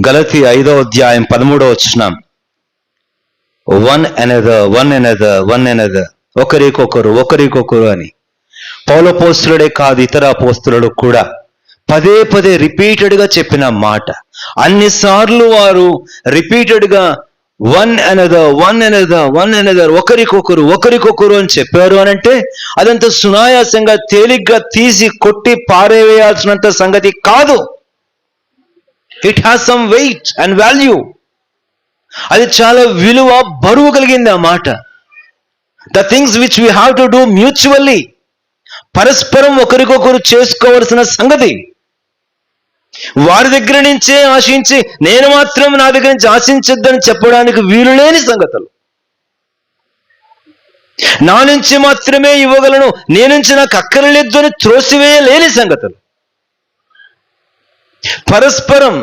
గలతీ 5వ అధ్యాయం 13వ వచనం. వన్ ఎనదర్, ఒకరికొకరు అని పౌలు అపోస్తలుడే కాదు, ఇతర అపోస్తలుడు కూడా పదే పదే రిపీటెడ్గా చెప్పిన మాట. అన్నిసార్లు వారు రిపీటెడ్గా వన్ ఎనదర్, ఒకరికొకరు అని చెప్పారు అని అంటే అదంత సునాయాసంగా తేలిగ్గా తీసి కొట్టి పారేవేయాల్సినంత సంగతి కాదు. It has some weight and value. అది చాలా విలువ, బరువు కలిగింది ఆ మాట. The things which we have to do mutually, పరస్పరం ఒకరికొకరు చేసుకోవలసిన సంగతి. వారి దగ్గర నుంచే ఆశించి నేను మాత్రం నా దగ్గర నుంచి ఆశించొద్దని చెప్పడానికి వీలు లేని సంగతులు. నా నుంచి మాత్రమే ఇవ్వగలను, నీ నుంచి నాకు అక్కర్లేదు అని త్రోసివేయలేని సంగతులు. పరస్పరం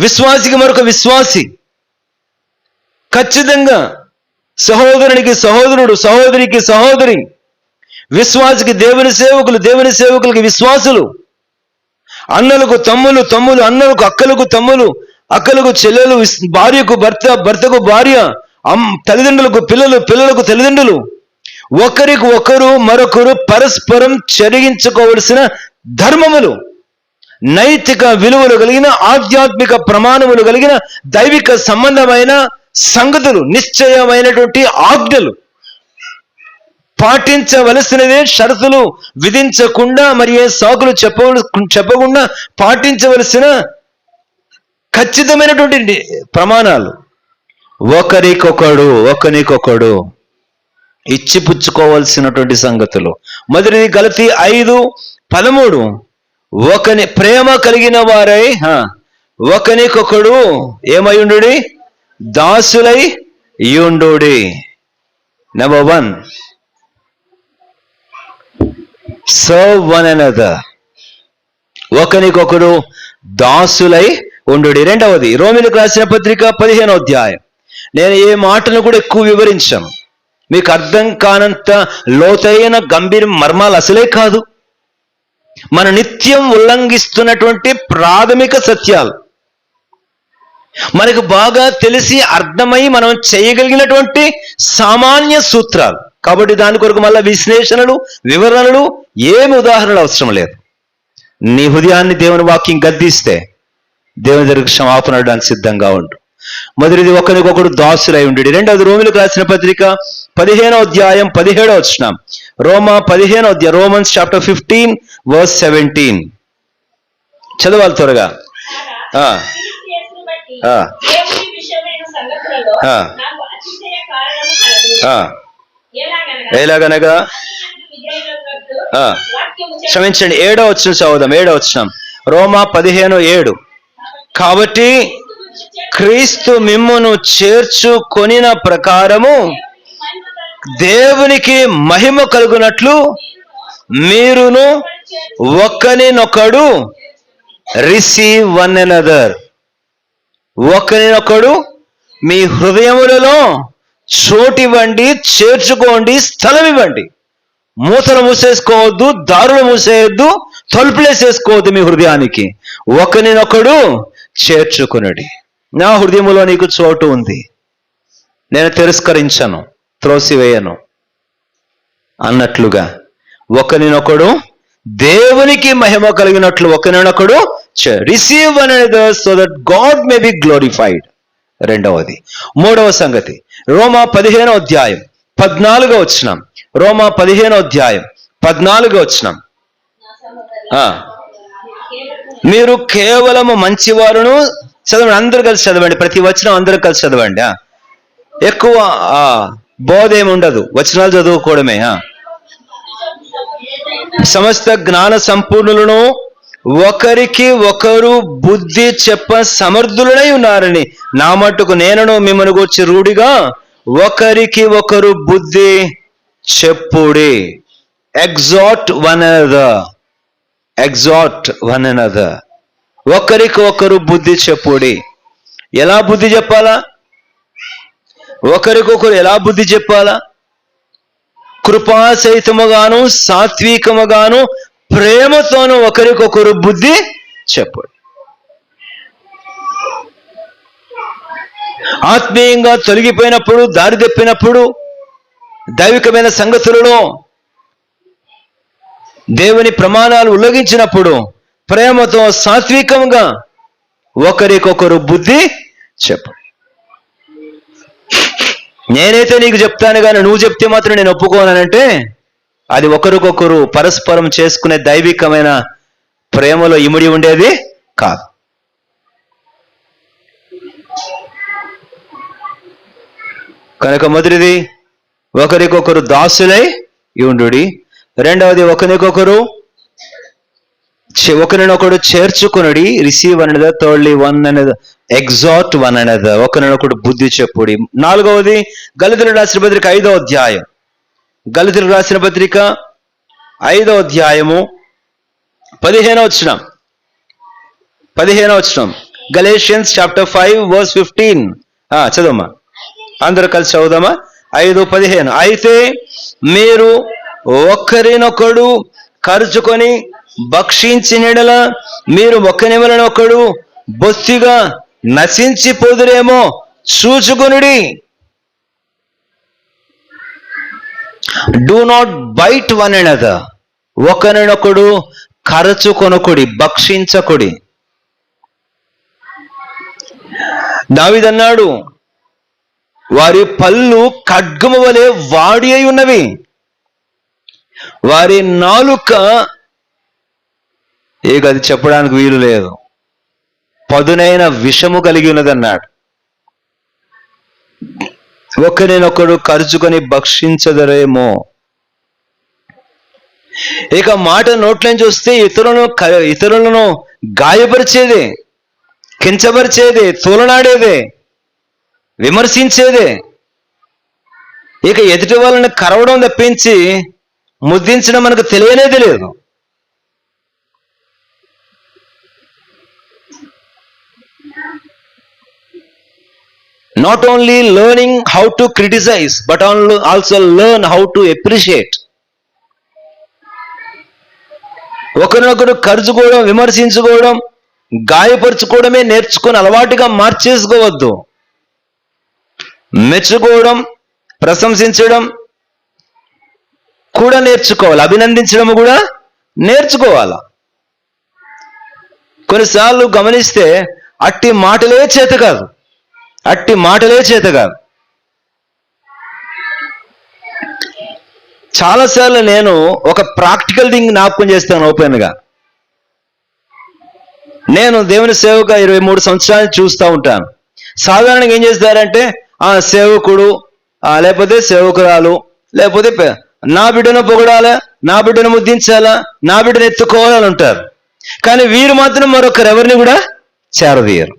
విశ్వాసికి మరొక విశ్వాసి, ఖచ్చితంగా సహోదరునికి సహోదరుడు, సహోదరికి సహోదరి, విశ్వాసికి దేవుని సేవకులు, దేవుని సేవకులకి విశ్వాసులు, అన్నలకు తమ్ములు, అన్నలకు అక్కలకు తమ్ములు, అక్కలకు చెల్లెలు, భార్యకు భర్త, భర్తకు భార్య, తల్లిదండ్రులకు పిల్లలు, పిల్లలకు తల్లిదండ్రులు, ఒకరికి ఒకరు మరొకరు పరస్పరం చెరిగించుకోవలసిన ధర్మములు, నైతిక విలువలు కలిగిన, ఆధ్యాత్మిక ప్రమాణములు కలిగిన, దైవిక సంబంధమైన సంగతులు, నిశ్చయమైనటువంటి ఆజ్ఞలు పాటించవలసినదే. షరతులు విధించకుండా, మరి ఏ సాకులు చెప్పకుండా పాటించవలసిన ఖచ్చితమైనటువంటి ప్రమాణాలు. ఒకరికొకడు ఇచ్చిపుచ్చుకోవాల్సినటువంటి సంగతులు. మొదటిది గలతీ 5:13, ప్రేమ కలిగిన వారై ఒకనికొకడు ఏమైయుండు, దాసులై యుండుడి. నెంబర్ 1, సర్వ్ వన్ అనదర్, ఒకనికొకడు దాసులై ఉండుడి. రెండవది రోమీయులకు రాసిన పత్రిక 15వ అధ్యాయం. నేను ఏ మాటను కూడా ఎక్కువ వివరించాను, మీకు అర్థం కానంత లోతైన గంభీర మర్మాలు అసలే కాదు. మన నిత్యం ఉల్లంఘిస్తున్నటువంటి ప్రాథమిక సత్యాలు, మనకు బాగా తెలిసి అర్థమై మనం చేయగలిగినటువంటి సామాన్య సూత్రాలు. కాబట్టి దాని కొరకు మళ్ళీ విశ్లేషణలు, వివరణలు, ఏమి ఉదాహరణలు అవసరం లేదు. నీ హృదయాన్ని దేవుని వాక్యం గద్దిస్తే దేవుని దగ్గర క్షమాపణ అడగడానికి సిద్ధంగా ఉండు. మొదటిది ఒకరికొకడు దాసులై ఉండు. రెండవది రోమీయులకు రాసిన పత్రిక 15వ అధ్యాయం 17వ వచనం. రోమన్స్ చాప్టర్ 15:17 చదవాలి త్వరగా. ఎలాగనగా క్షమించండి, 7వ వచనం చదువుదాం. 7వ వచనం, రోమా 15:7. కాబట్టి క్రీస్తు మిమ్మును చేర్చుకొనిన ప్రకారము దేవునికి మహిమ కలుగునట్లు మీరును ఒకరినొకడు రిసీవ్ వన్ అనదర్. ఒకరినొకడు మీ హృదయములలో చోటివ్వండి, చేర్చుకోండి, స్థలం ఇవ్వండి. మూతలు మూసేసుకోవద్దు, దారులు మూసేయద్దు, తలుపులేసేసుకోవద్దు మీ హృదయానికి. ఒకరినొకడు చేర్చుకునడి. నా హృదయములో నీకు చోటు ఉంది, నేను తిరస్కరించను, త్రోసివేయను అన్నట్లుగా ఒకరినొకడు దేవునికి మహిమ కలిగినట్లు ఒకరినొకడు receive one another so that God may be glorified. రెండవది. మూడవ సంగతి రోమా 15వ అధ్యాయం 14వ వచనం. రోమా 15వ అధ్యాయం 14వ వచనం. మీరు కేవలము మంచివారును, చదవండి, అందరూ కలిసి చదవండి, ప్రతి వచనం అందరూ కలిసి చదవండి. ఎక్కువ బోధ ఏమి ఉండదు, వచనాలు చదువుకోవడమే. సమస్త జ్ఞాన సంపూర్ణులను ఒకరికి ఒకరు బుద్ధి చెప్ప సమర్థులై ఉన్నారని నా మట్టుకు నేనను మిమ్మల్ని గూర్చి రూఢిగా ఒకరికి ఒకరు బుద్ధి చెప్పుడి. ఎగ్జార్ట్ వన్ అనదర్. ఒకరికి ఒకరు బుద్ధి చెప్పుడి. ఎలా బుద్ధి చెప్పాలా? ఒకరికొకరు ఎలా బుద్ధి చెప్పాలా? కృపాసహితముగాను, సాత్వికముగాను, ప్రేమతోనూ ఒకరికొకరు బుద్ధి చెప్పండి. ఆత్మీయంగా తొలగిపోయినప్పుడు, దారి తప్పినప్పుడు, దైవికమైన సంగతులలో దేవుని ప్రమాణాలు ఉల్లంఘించినప్పుడు ప్రేమతో సాత్వికంగా ఒకరికొకరు బుద్ధి చెప్పండి. నేనైతే నీకు చెప్తాను కానీ నువ్వు చెప్తే మాత్రం నేను ఒప్పుకోనంటే అది ఒకరికొకరు పరస్పరం చేసుకునే దైవికమైన ప్రేమలో ఇమిడి ఉండేది కాదు. కనుక మొదటిది ఒకరికొకరు దాసులై ఉండుడి. రెండవది ఒకరినొకడు చేర్చుకునుడి. రిసీవ్ అనదర్. Thirdly one another exhort one another. ఒకరినొకడు బుద్ధి చెప్పుడి. నాలుగవది గలతీయులకు రాసిన పత్రిక 5వ అధ్యాయం. గలతీయులకు రాసిన పత్రిక 5వ అధ్యాయము 15వ వచనం. Galatians chapter 5 verse 15. చదవమ్మా, అందరూ కలిసి చదువుదామా? 5:15. అయితే మీరు ఒకరినొకడు కరుచుకొని భక్షించినెడల మీరు ఒకని వలన ఒకడు బొత్తిగా నశించిపోదురేమో చూచుకొనుడి. Do not bite one another. ఒకరినొకడు కరచుకొనకుడి, భక్షించకుడి. దావీదన్నాడు, వారి పళ్ళు ఖడ్గము వలె వాడి అయి ఉన్నవి, వారి నాలుక అది చెప్పడానికి వీలు లేదు, పదునైన విషము కలిగి ఉన్నదన్నాడు. ఒకరినొకడు కరుచుకొని భక్షించదరేమో. ఇక మాట నోట్లని చూస్తే ఇతరులను గాయపరిచేదే, కించపరిచేదే, తూలనాడేదే, విమర్శించేదే. ఇక ఎదుటి వాళ్ళని కరవడం తప్పించి ముద్దించడం మనకు తెలియనేది లేదు. Not only learning how to criticize, but also learn how to appreciate. ఒకరినొకరు కరుచుకోవడం, విమర్శించుకోవడం, గాయపరుచుకోవడమే నేర్చుకొని అలవాటుగా మార్చేసుకోవద్దు. మెచ్చుకోవడం, ప్రశంసించడం కూడా నేర్చుకోవాలి, అభినందించడం కూడా నేర్చుకోవాలి. కొన్నిసార్లు గమనిస్తే అట్టి మాటలే చేత కాదు. చాలాసార్లు నేను ఒక ప్రాక్టికల్ థింగ్ జ్ఞాపకం చేస్తాను ఓపెన్గా. నేను దేవుని సేవగా 23 సంవత్సరాలు చూస్తూ ఉంటాను. సాధారణంగా ఏం చేస్తారంటే సేవకుడు లేకపోతే సేవకురాలు లేకపోతే నా బిడ్డను పొగడాలా, నా బిడ్డను ముద్దించాలా, నా బిడ్డను ఎత్తుకోవాలని ఉంటారు. కానీ వీరు మాత్రం మరొకరు ఎవరిని కూడా చేరదీయరు.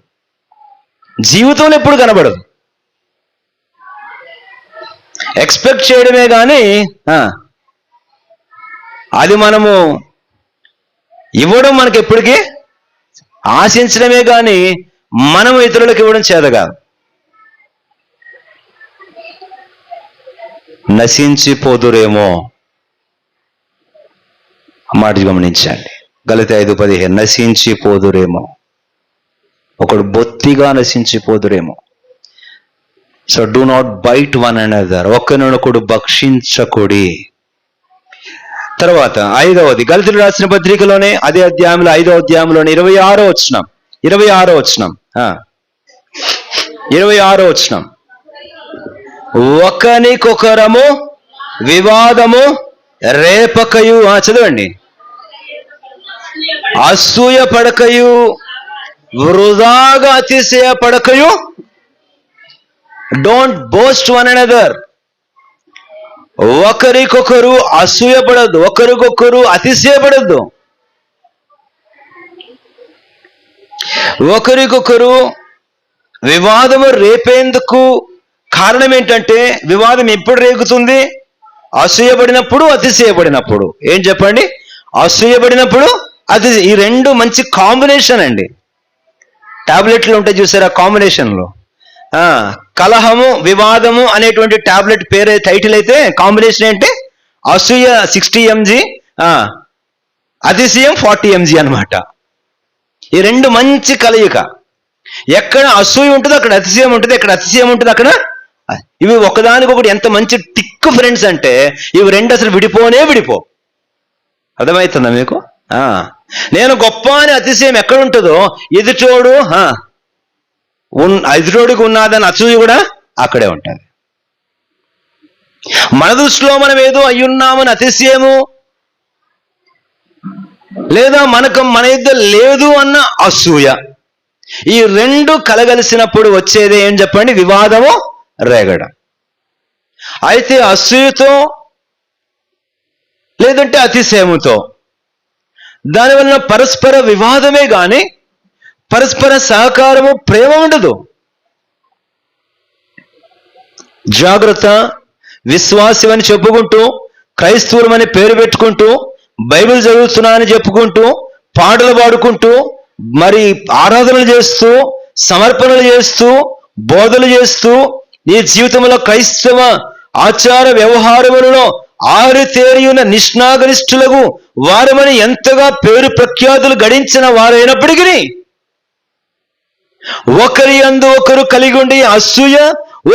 జీవితంలో ఎప్పుడు కనబడదు. ఎక్స్పెక్ట్ చేయడమే కానీ అది మనము ఇవ్వడం మనకి ఎప్పటికీ ఆశించడమే కానీ మనం ఇతరులకు ఇవ్వడం చేతగా. నశించిపోదురేమో మాట గమనించండి. గలతీ 5:15 నశించిపోదురేమో. ఒకడు బొత్తిగా నశించిపోదురేమో. So do not bite one another. ఒకరినొకడు భక్షించకుడి. తర్వాత 5వది గలతీయులకు రాసిన పత్రికలోనే అదే అధ్యాయంలో 5వ అధ్యాయంలోనే 26వ వచనం. ఒకనికొకరము వివాదము రేపకయు, చదవండి, అసూయ పడకయు, వృధాగా అతిశయపడకయు. Don't boast one another. ఒకరికొకరు అసూయపడద్దు, ఒకరికొకరు అతిశయపడద్దు, ఒకరికొకరు వివాదము రేపేందుకు కారణం ఏంటంటే వివాదం ఎప్పుడు రేగుతుంది? అసూయపడినప్పుడు, అతిశయపడినప్పుడు. ఏం చెప్పండి? అసూయపడినప్పుడు, ఈ రెండు మంచి కాంబినేషన్ అండి. టాబ్లెట్లు ఉంటాయి చూసారా కాంబినేషన్లో. కలహము, వివాదము అనేటువంటి టాబ్లెట్ పేరు టైటిల్ అయితే కాంబినేషన్ ఏంటి? అసూయ 60 mg, అతిశయం 40 mg అనమాట. ఈ రెండు మంచి కలయిక. ఎక్కడ అసూయ ఉంటుంది అక్కడ అతిశయం ఉంటుంది, ఎక్కడ అతిశయం ఉంటుంది అక్కడ. ఇవి ఒకదానికొకటి ఎంత మంచి టిక్ ఫ్రెండ్స్ అంటే ఇవి రెండు అసలు విడిపో. అర్థమవుతుందా మీకు? నేను గొప్ప అని అతిశయం ఎక్కడ ఉంటుందో ఎదుటోడికి ఉన్నదని అసూయ కూడా అక్కడే ఉంటుంది. మన దృష్టిలో మనం ఏదో అయ్యున్నామని అతిశయము, లేదా మన ఇద్దరు లేదు అన్న అసూయ, ఈ రెండు కలగలిసినప్పుడు వచ్చేది ఏం చెప్పండి? వివాదము రేగడం. అయితే అసూయతో లేదంటే అతిశయముతో దానివల్ల పరస్పర వివాదమే గాని పరస్పర సహకారము, ప్రేమ ఉండదు. జాగ్రత్త. విశ్వాసమని చెప్పుకుంటూ, క్రైస్తవులమని పేరు పెట్టుకుంటూ, బైబిల్ చదువుతున్నా అని చెప్పుకుంటూ, పాటలు పాడుకుంటూ, మరి ఆరాధనలు చేస్తూ, సమర్పణలు చేస్తూ, బోధలు చేస్తూ, ఈ జీవితంలో క్రైస్తవ ఆచార వ్యవహారములలో ఆరితేరియున్న నిష్ణాగరిష్ఠులకు వారమని ఎంతగా పేరు ప్రఖ్యాతులు గడించిన వారైనప్పటికీ ఒకరి యందు ఒకరు కలిగి ఉండి అసూయ,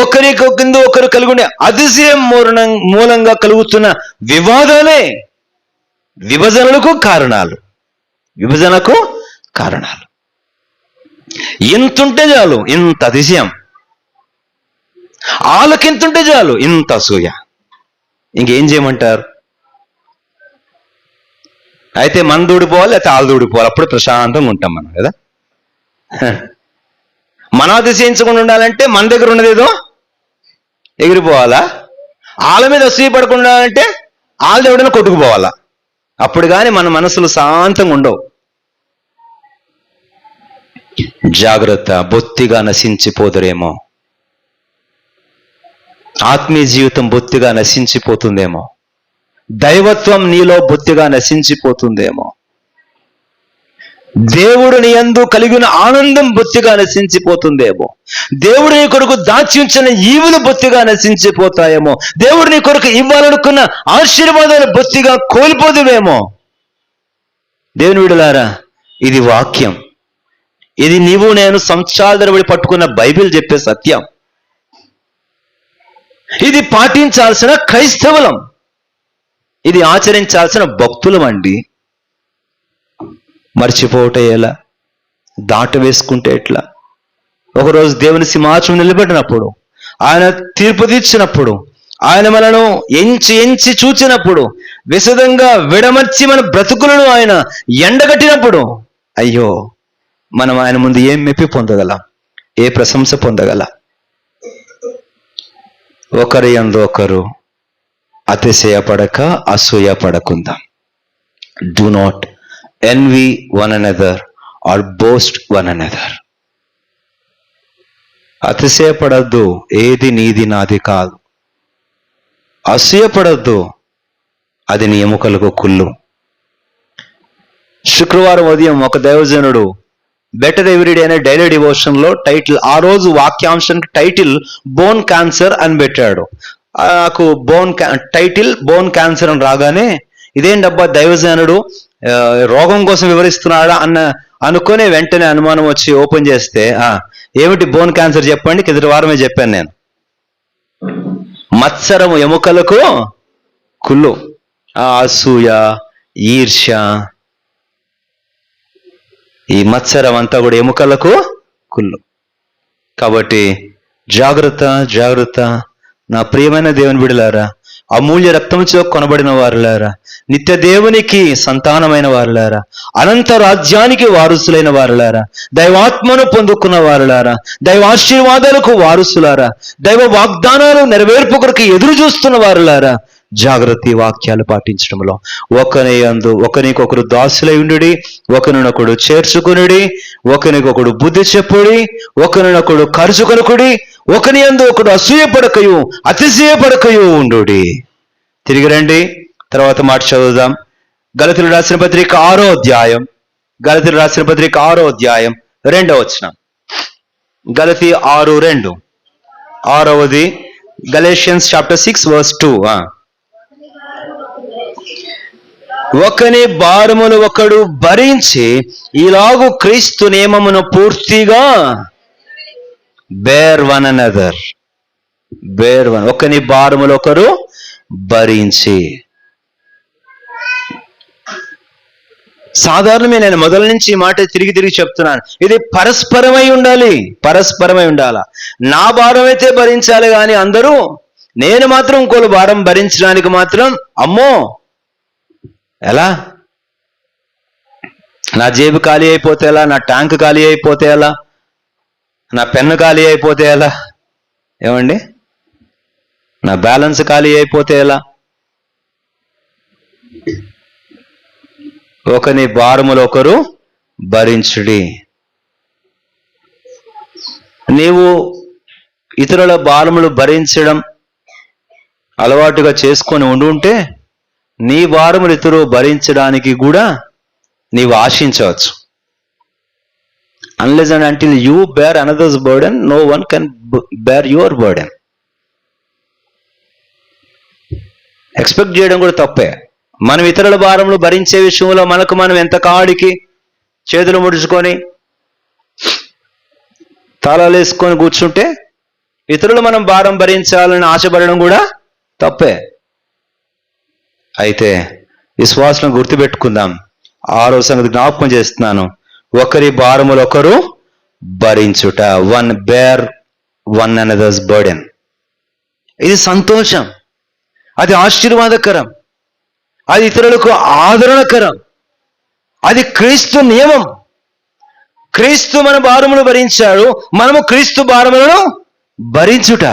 ఒకరికి ఒకరు కలిగి ఉండి అతిశయం మూలంగా కలుగుతున్న వివాదాలే విభజనకు కారణాలు. ఇంతుంటే చాలు ఇంత అతిశయం, ఆలకింతుంటే చాలు ఇంత అసూయ. ఇంకేం చేయమంటారు? అయితే మన దూడిపోవాలి, లేకపోతే ఆలు దూడిపోవాలి, అప్పుడు ప్రశాంతంగా ఉంటాం మనం కదా. మనం అతిశయించకుండా ఉండాలంటే మన దగ్గర ఉన్నదేదో ఎగిరిపోవాలా? ఆళ్ళ మీద అసూయ పడకుండా ఉండాలంటే ఆళ్ళ ఎవడైనా కొట్టుకుపోవాలా? అప్పుడు కానీ మన మనసులు శాంతంగా ఉండవు. జాగ్రత్త. బొత్తిగా నశించిపోదురేమో, ఆత్మీయ జీవితం బొత్తిగా నశించిపోతుందేమో, దైవత్వం నీలో బొత్తిగా నశించిపోతుందేమో, దేవుడు నీ యందు కలిగిన ఆనందం బొత్తిగా నశించిపోతుందేమో, దేవుడు నీ కొరకు దాచి ఉంచిన ఈవులు బొత్తిగా నశించిపోతాయేమో, దేవుడు నీ కొరకు ఇవ్వాలనుకున్న ఆశీర్వాదాలు బొత్తిగా కోల్పోదువేమో. దేవుని విడులారా, ఇది వాక్యం. ఇది నీవు నేను సంవత్సరాల తరబడి పట్టుకున్న బైబిల్ చెప్పే సత్యం. ఇది పాటించాల్సిన క్రైస్తవులం, ఇది ఆచరించాల్సిన భక్తులం అండి. మర్చిపోవటం ఎలా? దాట వేసుకుంటే ఎట్లా? ఒకరోజు దేవుని సింహాసనం నిలబెట్టినప్పుడు, ఆయన తీర్పు తీర్చినప్పుడు, ఆయన మనను ఎంచి చూచినప్పుడు, విశదంగా విడమర్చి మన బ్రతుకులను ఆయన ఎండగట్టినప్పుడు, అయ్యో మనం ఆయన ముందు ఏం మెప్పి పొందగలం? ఏ ప్రశంస పొందగలం? ఒకరి యందు ఒకరు అతిశయపడక అసూయ పడకుందాం. Do not envy one another or boast one another. అతిశయపడద్దు. ఏది నీది నాది కాదు. అసూయపడద్దు. అది నీ ఎముకలకు కుళ్ళు. శుక్రవారం ఉదయం ఒక దైవజనుడు బెటర్ ఎవ్రీడే అనే డైలీ డివోషన్ లో టైటిల్, ఆ రోజు వాక్యాంశానికి టైటిల్ బోన్ క్యాన్సర్ అని పెట్టాడు. నాకు టైటిల్ బోన్ క్యాన్సర్ అని రాగానే ఇదేంటబ్బా దైవజనుడు రోగం కోసం వివరిస్తున్నాడా అనుకుని వెంటనే అనుమానం వచ్చి ఓపెన్ చేస్తే, ఏమిటి బోన్ క్యాన్సర్ చెప్పండి, కిందటి వారమే చెప్పాను నేను. మత్సరము ఎముకలకు కుళ్ళు. అసూయ, ఈర్ష్య, ఈ మత్సరం అంతా కూడా ఎముకలకు కుళ్ళు. కాబట్టి జాగ్రత్త. నా ప్రియమైన దేవుని బిడ్డలారా, అమూల్య రక్తంతో కొనబడిన వారులారా, నిత్య దేవునికి సంతానమైన వారులారా, అనంత రాజ్యానికి వారసులైన వారులారా, దైవాత్మను పొందుకున్న వారులారా, దైవాశీర్వాదాలకు వారసులారా, దైవ వాగ్దానాలు నెరవేర్పు కొరకు ఎదురు చూస్తున్న వారులారా, జాగ్రత్త. వాక్యాలు పాటించడంలో ఒకరికొకరు దాసులై ఉండుడి, ఒకరినొకడు చేర్చుకునుడి, ఒకరికొకడు బుద్ధి చెప్పుడి, ఒకరినొకడు కరుచుకొనుకుడి, ఒకరి యందు ఒకడు అసూయపడకయు అతిశయపడకయు ఉండుడి. తిరిగి రండి. తర్వాత మాట చదువుదాం. గలతీయులకు రాసిన పత్రిక 6వ అధ్యాయం, 2వ వచనం. గలతీ 6:2, 6వది గలేషియన్స్ చాప్టర్ 6 verse 2. ఒకని భారమును ఒకడు భరించి ఇలాగు క్రీస్తు నియమమును పూర్తిగా bear one another, bear one, ఒకని భారములు ఒకరు భరించి. సాధారణమే, నేను మొదల నుంచి ఈ మాట తిరిగి తిరిగి చెప్తున్నాను, ఇది పరస్పరమై ఉండాలి, పరస్పరమై ఉండాలా. నా భారం అయితే భరించాలి కానీ అందరూ, నేను మాత్రం ఇంకోళ్ళ భారం భరించడానికి మాత్రం అమ్మో ఎలా? నా జేబు ఖాళీ అయిపోతే ఎలా? నా ట్యాంక్ ఖాళీ అయిపోతే ఎలా? నా పెన్ను ఖాళీ అయిపోతే ఎలా? ఏమండి, నా బ్యాలెన్స్ ఖాళీ అయిపోతే ఎలా? ఒకని భారములు ఒకరు భరించుడి. నీవు ఇతరుల భారములు భరించడం అలవాటుగా చేసుకొని ఉండుంటే నీ భారములు ఇతరులు భరించడానికి కూడా నీవు ఆశించవచ్చు. Unless and until you bear another's burden, no one can bear your burden. Expect చేయడం కూడా తప్పే. మనం ఇతరుల భారములు భరించే విషయంలో మనకు మనం ఎంత కాడికి చేతులు ముడుచుకొని తాళాలు వేసుకొని కూర్చుంటే ఇతరులు మనం భారం భరించాలని ఆశపడడం కూడా తప్పే. అయితే విశ్వాసం గుర్తుపెట్టుకుందాం. 6వ సంగతి జ్ఞాపకం చేస్తున్నాను, ఒకరి భారములు ఒకరు భరించుట. One bear one another's burden. ఇది సంతోషం, అది ఆశీర్వాదకరం, అది ఇతరులకు ఆదరణకరం, అది క్రీస్తు నియమం. క్రీస్తు మన భారములు భరించాడు, మనము క్రీస్తు భారములను భరించుట.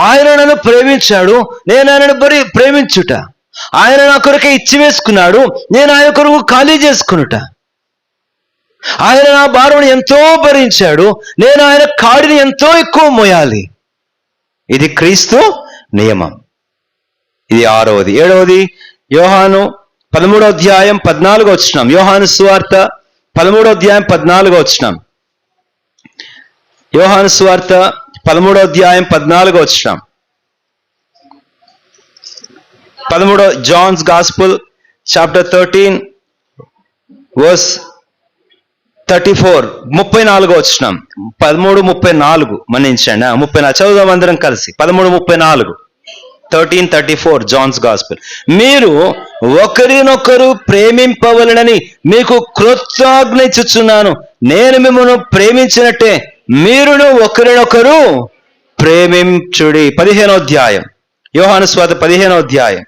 ఆయన నన్ను ప్రేమించాడు, నేను ఆయనను ప్రేమించుట. ఆయన నా కొరకే ఇచ్చి వేసుకున్నాడు, నేను ఆయన కొరకు ఖాళీ చేసుకునుట. ఆయన నా భారమును ఎంతో భరించాడు, నేను ఆయన కాడిని ఎంతో ఎక్కువ మోయాలి. ఇది క్రీస్తు నియమం. ఇది 6వది. 7వది యోహాను 13వ అధ్యాయం 14వ వచనం. యోహాను సువార్త 13వ అధ్యాయం 14వ వచనం. యోహాను సువార్త 13వ అధ్యాయం 14వ వచనం. 13 జాన్స్ గాస్పుల్ చాప్టర్ 13 వర్స్ 34, 34వ వచనం. 13:34 మన్నించండి, 34 చదువుదాం అందరం కలిసి. 13:34, 13:34 జాన్స్ గాస్పెల్. మీరు ఒకరినొకరు ప్రేమింపవలనని మీకు కృతజ్ఞ ఇచ్చుచున్నాను, నేను మిమ్మల్ని ప్రేమించినట్టే మీరును ఒకరినొకరు ప్రేమించుడి. 15వ అధ్యాయం యోహాను సువార్త 15వ అధ్యాయం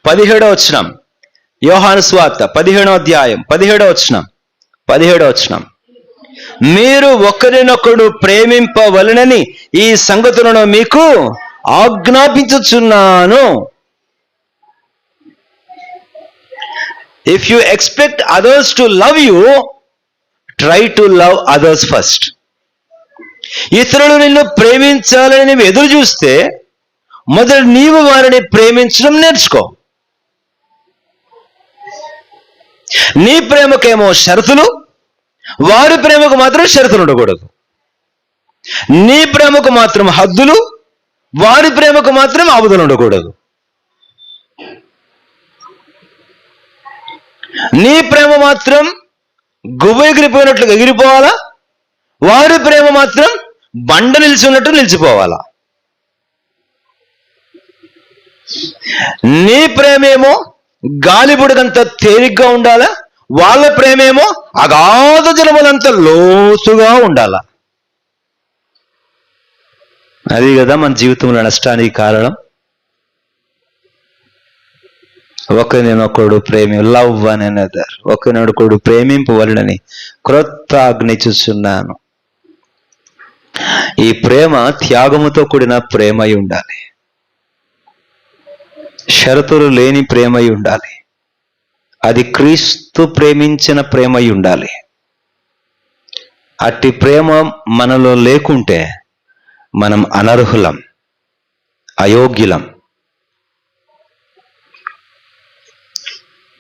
17వ వచనం. యోహాను సువార్త 15వ అధ్యాయం 17వ వచనం. 17వ వచనం. మీరు ఒకరినొకడు ప్రేమింపవలనని ఈ సంగతులను మీకు ఆజ్ఞాపించుచున్నాను. If you expect others to love you, try to love others first. ఇతరులు నిన్ను ప్రేమించాలని నువ్వు ఎదురు చూస్తే మొదట నీవు వారిని ప్రేమించడం నేర్చుకో. నీ ప్రేమకేమో షరతులు, వారి ప్రేమకు మాత్రం షరతులు ఉండకూడదు. నీ ప్రేమకు మాత్రం హద్దులు, వారి ప్రేమకు మాత్రం ఆవుదలు ఉండకూడదు. నీ ప్రేమ మాత్రం గువ్వ ఎగిరిపోయినట్లుగా ఎగిరిపోవాలా, వారి ప్రేమ మాత్రం బండ నిలిచినట్టు నిలిచిపోవాలా. నీ ప్రేమేమో గాలిబుడకంత తేలిగ్గా ఉండాలా, వాళ్ళ ప్రేమేమో అగాధ జలములంత లోతుగా ఉండాలా. అది కదా మన జీవితంలో నష్టానికి కారణం. ఒకరినొకడు లవ్ వన్ అనదర్, ఒకరినొకడు ప్రేమింపవలనని క్రొత్త ఆజ్ఞించుచున్నాను. ఈ ప్రేమ త్యాగముతో కూడిన ప్రేమై ఉండాలి, షరతులు లేని ప్రేమై ఉండాలి. అది క్రీస్తు ప్రేమించిన ప్రేమై ఉండాలి. అట్టి ప్రేమ మనలో లేకుంటే మనం అనర్హులం, అయోగ్యులం.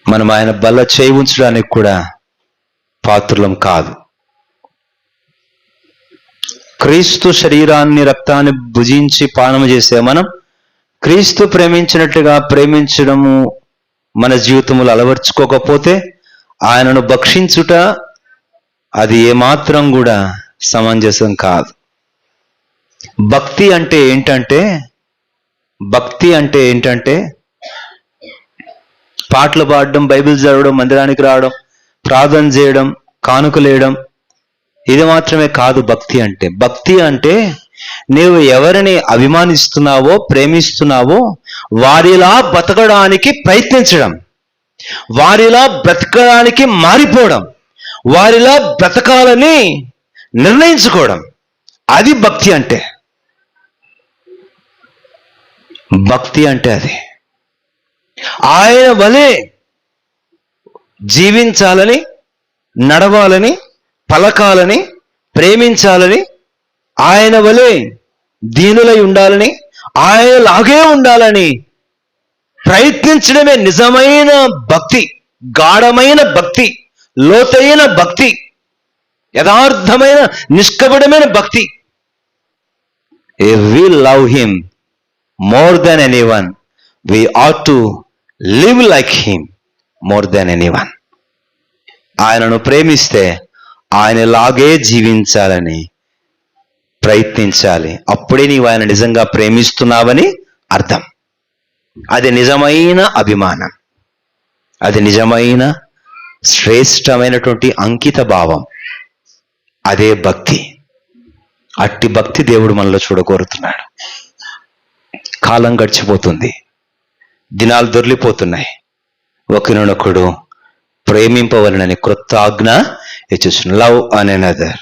మనం ఆయన బల్ల చేయి ఉంచడానికి కూడా పాత్రులం కాదు. క్రీస్తు శరీరాన్ని రక్తాన్ని భుజించి పానము చేసే మనం క్రీస్తు ప్రేమించినట్లుగా ప్రేమించడము మన జీవితంలో అలవర్చుకోకపోతే ఆయనను భక్షించుట అది ఏమాత్రం కూడా సమంజసం కాదు. భక్తి అంటే ఏంటంటే పాటలు పాడడం, బైబిల్ చదవడం, మందిరానికి రావడం, ప్రార్థన చేయడం, కానుకలేయడం, ఇది మాత్రమే కాదు భక్తి అంటే. భక్తి అంటే నీవు ఎవరిని అభిమానిస్తున్నావో, ప్రేమిస్తున్నావో వారిలా బతకడానికి ప్రయత్నించడం, వారిలా బ్రతకడానికి మారిపోవడం, వారిలా బ్రతకాలని నిర్ణయించుకోవడం, అది భక్తి అంటే. భక్తి అంటే అది. ఆయన వలె జీవించాలని, నడవాలని, పలకాలని, ప్రేమించాలని, ఆయన వలె దీనులై ఉండాలని, ఆయనలాగే ఉండాలని ప్రయత్నించడమే నిజమైన భక్తి, గాఢమైన భక్తి, లోతైన భక్తి, యథార్థమైన నిష్కపటమైన భక్తి. If we love him more than anyone, we ought to live like him more than anyone. ఆయనను ప్రేమిస్తే ఆయనలాగే జీవించాలని ప్రయత్నించాలి. అప్పుడే నీవు ఆయన నిజంగా ప్రేమిస్తున్నావని అర్థం. అది నిజమైన అభిమానం, అది నిజమైన శ్రేష్టమైనటువంటి అంకిత భావం, అదే భక్తి. అట్టి భక్తి దేవుడు మనలో చూడకోరుతున్నాడు. కాలం గడిచిపోతుంది, దినాలు దొర్లిపోతున్నాయి. ఒకరినొకడు ప్రేమింపవలనని క్రొత్త ఆజ్ఞ ఇచ్చేసిన లవ్ అన్ అనదర్.